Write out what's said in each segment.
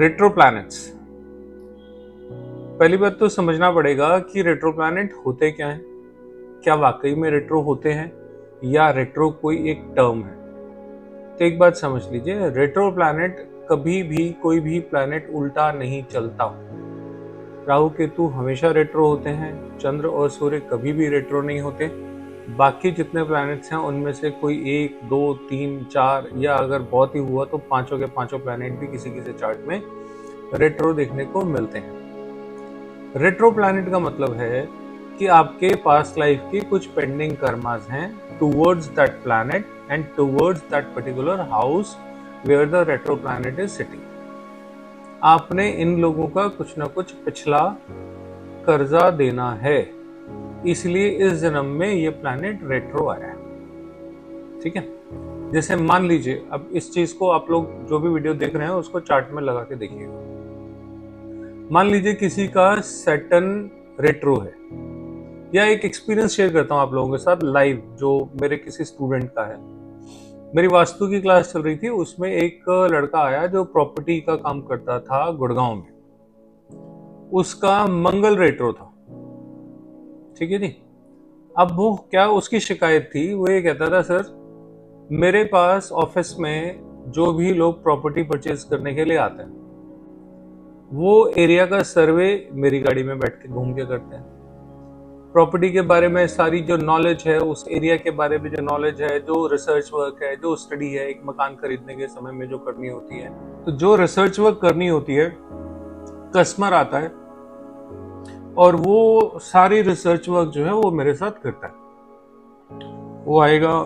Retro planets. पहली बात तो समझना पड़ेगा कि रेट्रो प्लैनेट होते क्या हैं, क्या वाकई में रेट्रो होते हैं या रेट्रो कोई एक टर्म है। तो एक बात समझ लीजिए, रेट्रो प्लैनेट कभी भी कोई भी प्लैनेट उल्टा नहीं चलता। राहु केतु हमेशा रेट्रो होते हैं, चंद्र और सूर्य कभी भी रेट्रो नहीं होते। बाकी जितने प्लैनेट्स हैं उनमें से कोई 1, 2, 3, 4 या अगर बहुत ही हुआ तो पांचों के पांचों प्लैनेट भी किसी किसी चार्ट में रेट्रो देखने को मिलते हैं। रेट्रो प्लैनेट का मतलब है कि आपके पास्ट लाइफ के कुछ पेंडिंग कर्मास हैं towards that planet and towards that particular house where the retro planet is sitting. आपने इन लोगों का कुछ ना कुछ पिछला कर्जा देना है, इसलिए इस जन्म में ये प्लैनेट रेट्रो आया है। ठीक है, जैसे मान लीजिए, अब इस चीज को आप लोग जो भी वीडियो देख रहे हैं उसको चार्ट में लगा के देखिएगा। मान लीजिए किसी का सैटर्न रेट्रो है, या एक एक्सपीरियंस शेयर करता हूं आप लोगों के साथ लाइव, जो मेरे किसी स्टूडेंट का है। मेरी वास्तु की क्लास चल रही थी, उसमें एक लड़का आया जो प्रॉपर्टी का काम करता था गुड़गांव में। उसका मंगल रेट्रो था। ठीक है जी। अब वो क्या उसकी शिकायत थी, वो ये कहता था, सर मेरे पास ऑफिस में जो भी लोग प्रॉपर्टी परचेज करने के लिए आते हैं वो एरिया का सर्वे मेरी गाड़ी में बैठ के घूम के करते हैं। प्रॉपर्टी के बारे में सारी जो नॉलेज है, उस एरिया के बारे में जो नॉलेज है, जो रिसर्च वर्क है, जो स्टडी है एक मकान खरीदने के समय में जो करनी होती है, तो जो रिसर्च वर्क करनी होती है, कस्टमर आता है और वो सारी रिसर्च वर्क जो है वो मेरे साथ करता है। वो आएगा,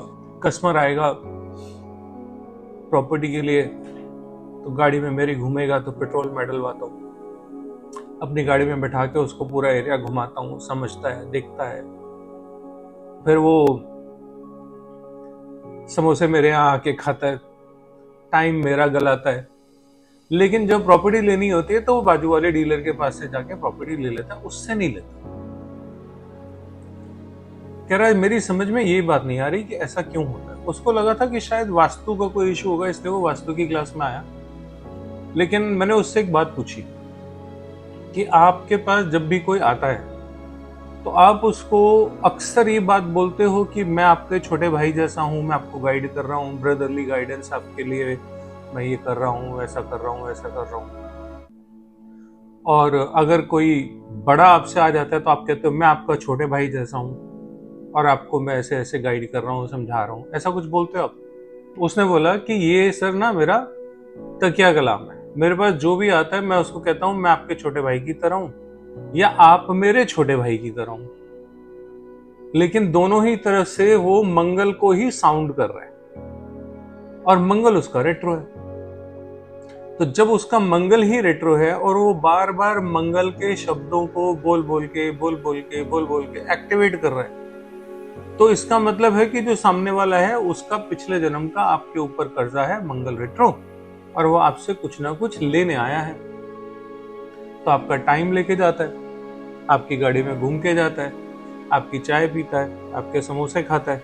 कस्टमर आएगा प्रॉपर्टी के लिए, तो गाड़ी में मेरी घूमेगा, तो पेट्रोल मैं डलवाता हूँ, अपनी गाड़ी में बैठा के उसको पूरा एरिया घुमाता हूँ, समझता है, देखता है। फिर वो समोसे मेरे यहाँ आके खाता है, टाइम मेरा गलाता है। लेकिन जब प्रॉपर्टी लेनी होती है तो वो बाजू वाले डीलर के पास से जाके प्रॉपर्टी ले लेता है, उससे नहीं लेता। कह रहा है मेरी समझ में ये बात नहीं आ रही कि ऐसा क्यों होता है। उसको लगा था कि शायद वास्तु का कोई इशू होगा, इसलिए वो वास्तु की क्लास में आया। लेकिन मैंने उससे एक बात पूछी कि आपके पास जब भी कोई आता है तो आप उसको अक्सर ये बात बोलते हो कि मैं आपके छोटे भाई जैसा हूं, मैं आपको गाइड कर रहा हूं, ब्रदरली गाइडेंस आपके लिए, मैं ये कर रहा हूं, ऐसा कर रहा हूं, ऐसा कर रहा हूं। और अगर कोई बड़ा आपसे आ जाता है तो आप कहते हो मैं आपका छोटे भाई जैसा हूं और आपको मैं ऐसे ऐसे गाइड कर रहा हूं, समझा रहा हूं, ऐसा कुछ बोलते हो आप। उसने बोला कि ये सर ना मेरा तकिया कलाम है, मेरे पास जो भी आता है मैं उसको कहता हूं मैं आपके छोटे भाई की तरह हूं या आप मेरे छोटे भाई की तरह हूं। लेकिन दोनों ही तरफ से वो मंगल को ही साउंड कर रहे हैं और मंगल उसका रेट्रो है। तो जब उसका मंगल ही रेट्रो है और वो बार बार मंगल के शब्दों को बोल बोल के एक्टिवेट कर रहा है, तो इसका मतलब है कि जो सामने वाला है उसका पिछले जन्म का आपके ऊपर कर्जा है, मंगल रेट्रो, और वो आपसे कुछ ना कुछ लेने आया है। तो आपका टाइम लेके जाता है, आपकी गाड़ी में घूम के जाता है, आपकी चाय पीता है, आपके समोसे खाता है,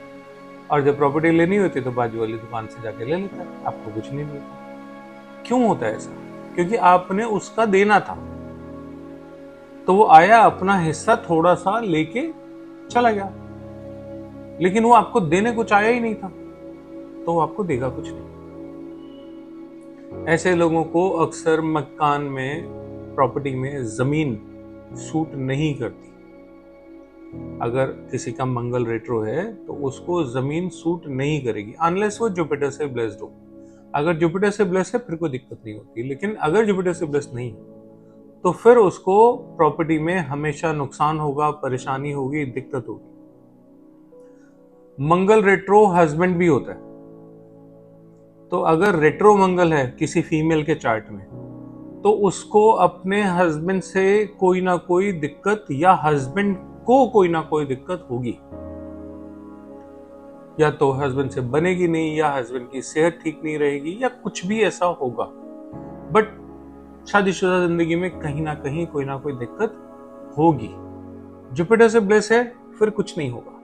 और जब प्रॉपर्टी लेनी होती है तो बाजू वाली दुकान से जाके ले लेता है, आपको कुछ नहीं मिलता। क्यों होता है ऐसा? क्योंकि आपने उसका देना था, तो वो आया, अपना हिस्सा थोड़ा सा लेके चला गया, लेकिन वो आपको देने कुछ आया ही नहीं था, तो वो आपको देगा कुछ नहीं। ऐसे लोगों को अक्सर मकान में, प्रॉपर्टी में जमीन सूट नहीं करती। अगर किसी का मंगल रेट्रो है तो उसको जमीन सूट नहीं करेगी, अनलेस वो जुपिटर से ब्लेस्ड हो। अगर जुपिटर से ब्लेस्ड है फिर कोई दिक्कत नहीं होती, लेकिन अगर जुपिटर से ब्लेस्ड नहीं तो फिर उसको प्रॉपर्टी में हमेशा नुकसान होगा, परेशानी होगी, दिक्कत होगी। मंगल रेट्रो हस्बैंड भी होता है, तो अगर रेट्रो मंगल है किसी फीमेल के चार्ट में तो उसको अपने हस्बैंड से कोई ना कोई दिक्कत या हस्बैंड को कोई ना कोई दिक्कत होगी। या तो हस्बैंड से बनेगी नहीं, या हस्बैंड की सेहत ठीक नहीं रहेगी, या कुछ भी ऐसा होगा। बट शादीशुदा जिंदगी में कहीं ना कहीं कोई ना कोई दिक्कत होगी। जुपिटर से ब्लेस है फिर कुछ नहीं होगा।